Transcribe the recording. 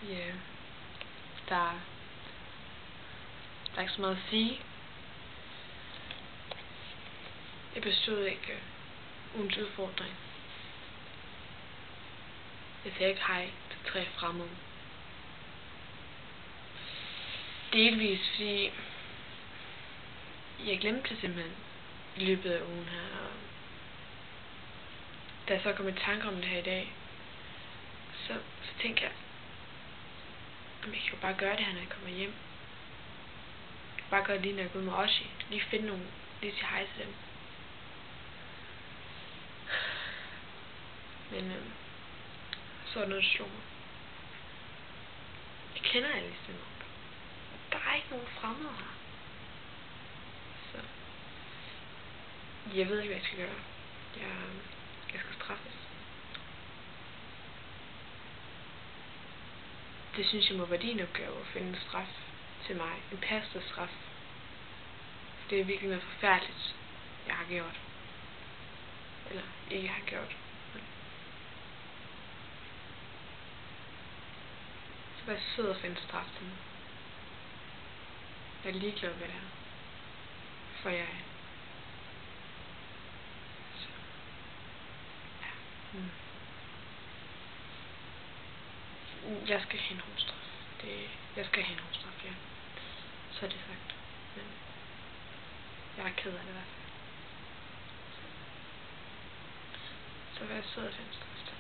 Ja, der er ikke så meget at sige. Jeg bestod ikke ugens udfordring. Jeg sagde ikke hej til 3 fremmede. Delvis fordi jeg glemte det simpelthen i løbet af ugen her. Og da jeg så kom i tanke om det her i dag, så tænkte jeg, at jeg kan jo bare gøre det her, når jeg kommer hjem. Jeg kan bare gøre det lige, når jeg går ud med Oshi. Lige finde nogen, lige sige hej til dem. Men så er noget, der slog mig. Jeg kender alle stemmer. Der er ikke nogen fremmede her. Så jeg ved ikke, hvad jeg skal gøre. Jeg skal straffes. Det synes jeg må være din opgave at finde en straf til mig. En passende straf. For det er virkelig noget forfærdeligt, jeg har gjort. Eller ikke har gjort. Så vær sød og finde straf til mig. Jeg er ligeglad med det her. For jeg er. Så. Ja. Jeg skal have en hård straf. Jeg skal have en hård straf, ja. Så er det sagt. Men jeg er ked af det i hvert fald. Så vær sød og finde straf.